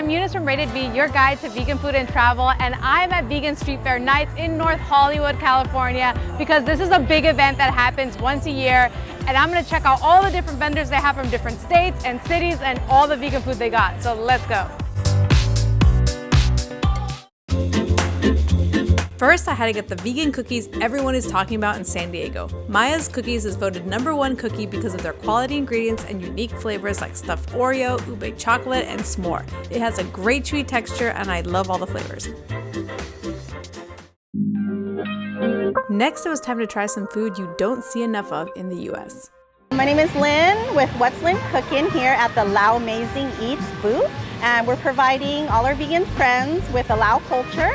I'm Eunice from Rated V, your guide to vegan food and travel, and I'm at Vegan Street Fair Nights in North Hollywood, California, because this is a big event that happens once a year, and I'm gonna check out all the different vendors they have from different states and cities and all the vegan food they got. So let's go. First, I had to get the vegan cookies everyone is talking about in San Diego. Maya's Cookies is voted #1 cookie because of their quality ingredients and unique flavors like stuffed Oreo, ube chocolate, and s'more. It has a great chewy texture and I love all the flavors. Next, it was time to try some food you don't see enough of in the US. My name is Lynn with What's Lynn Cooking here at the Lao Amazing Eats booth, and we're providing all our vegan friends with a Lao culture.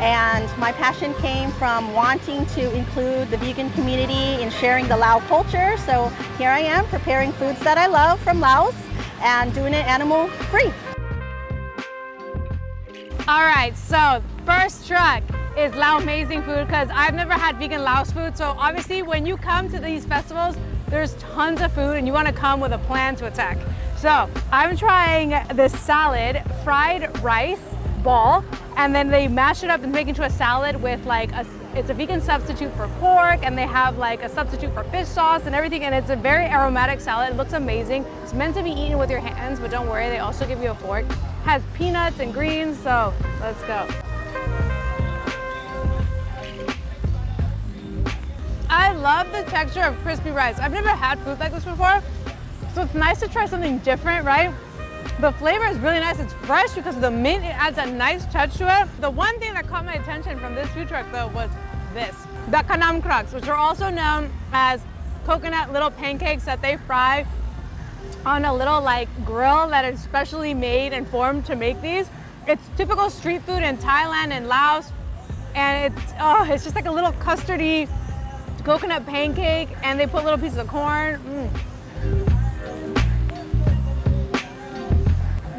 And my passion came from wanting to include the vegan community in sharing the Lao culture. So here I am preparing foods that I love from Laos and doing it animal free. All right, so first truck is Lao Amazing Food because I've never had vegan Laos food. So obviously when you come to these festivals, there's tons of food and you want to come with a plan to attack. So I'm trying this salad, fried rice ball, and then they mash it up and make it into a salad with it's a vegan substitute for pork, and they have like a substitute for fish sauce and everything, and it's a very aromatic salad. It looks amazing. It's meant to be eaten with your hands, but don't worry, they also give you a fork. It has peanuts and greens, so let's go. I love the texture of crispy rice. I've never had food like this before, so it's nice to try something different, right? The flavor is really nice. It's fresh because of the mint. It adds a nice touch to it. The one thing that caught my attention from this food truck though was this, the kanam crux, which are also known as coconut little pancakes that they fry on a little grill that is specially made and formed to make these. It's typical street food in Thailand and Laos, and it's just like a little custardy coconut pancake, and they put little pieces of corn.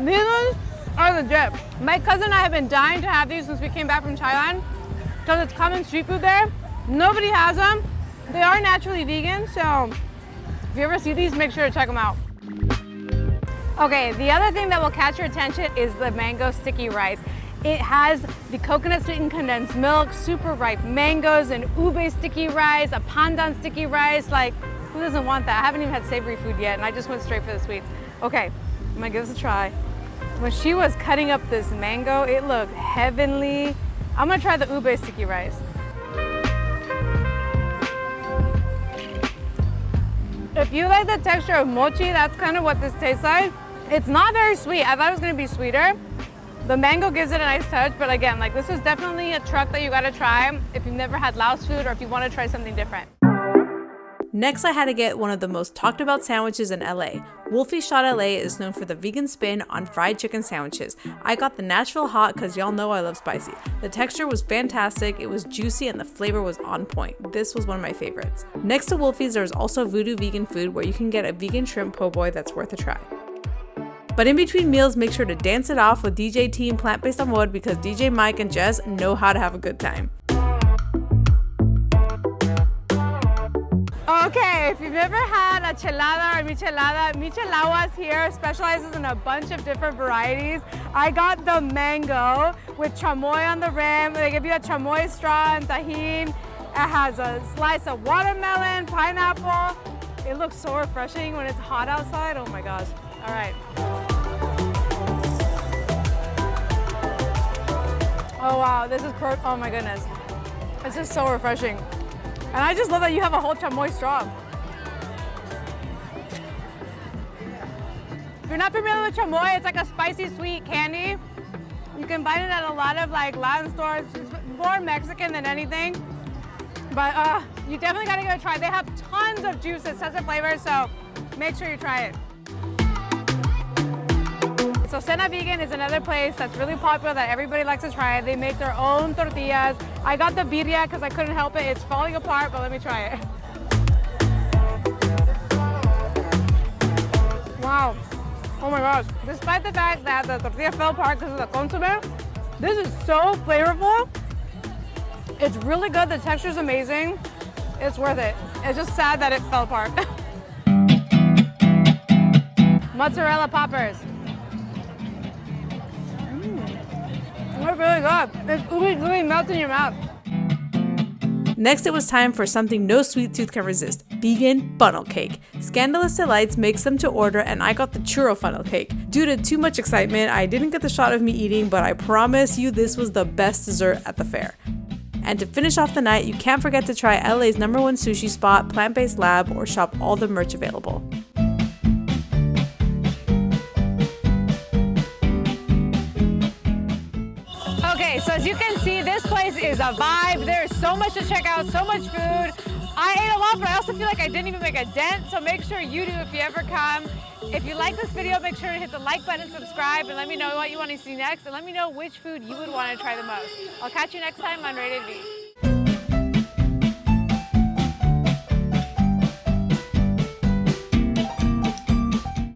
These are legit. My cousin and I have been dying to have these since we came back from Thailand because it's common street food there. Nobody has them. They are naturally vegan, so if you ever see these, make sure to check them out. Okay, the other thing that will catch your attention is the mango sticky rice. It has the coconut sweetened condensed milk, super ripe mangoes, and ube sticky rice, a pandan sticky rice. Who doesn't want that? I haven't even had savory food yet, and I just went straight for the sweets. Okay, I'm gonna give this a try. When she was cutting up this mango, it looked heavenly. I'm gonna try the ube sticky rice. If you like the texture of mochi, that's kind of what this tastes like. It's not very sweet. I thought it was gonna be sweeter. The mango gives it a nice touch, but again, this is definitely a truck that you gotta try if you've never had Laos food or if you wanna try something different. Next, I had to get one of the most talked about sandwiches in LA. Wolfie Shot LA is known for the vegan spin on fried chicken sandwiches. I got the natural hot because y'all know I love spicy. The texture was fantastic, it was juicy, and the flavor was on point. This was one of my favorites. Next to Wolfie's, there's also Voodoo Vegan Food where you can get a vegan shrimp po' boy that's worth a try. But in between meals, make sure to dance it off with DJ Team PlantBased because DJ Mike and Jess know how to have a good time. Okay, if you've never had a chelada or michelada, Chelaguas here specializes in a bunch of different varieties. I got the mango with chamoy on the rim. They give you a chamoy straw and tahini. It has a slice of watermelon, pineapple. It looks so refreshing when it's hot outside. Oh my gosh. All right. Oh wow, this is oh my goodness. This is so refreshing. And I just love that you have a whole chamoy straw. If you're not familiar with chamoy, it's like a spicy sweet candy. You can find it at a lot of Latin stores. It's more Mexican than anything. But you definitely gotta give it a try. They have tons of juices, tons of flavors, so make sure you try it. So Cena Vegan is another place that's really popular that everybody likes to try. They make their own tortillas. I got the birria because I couldn't help it. It's falling apart, but let me try it. Wow. Oh my gosh. Despite the fact that the tortilla fell apart because of the consomme, this is so flavorful. It's really good. The texture is amazing. It's worth it. It's just sad that it fell apart. Mozzarella poppers. They're really good. This ooey gooey melts in your mouth. Next, it was time for something no sweet tooth can resist, vegan funnel cake. Scandalous Delights makes them to order, and I got the churro funnel cake. Due to too much excitement, I didn't get the shot of me eating, but I promise you this was the best dessert at the fair. And to finish off the night, you can't forget to try LA's #1 sushi spot, Plantbased Lab, or shop all the merch available. Okay, so as you can see, this place is a vibe. There's so much to check out, so much food. I ate a lot, but I also feel like I didn't even make a dent, so make sure you do if you ever come. If you like this video, make sure to hit the like button, subscribe, and let me know what you want to see next, and let me know which food you would want to try the most. I'll catch you next time on Rated V.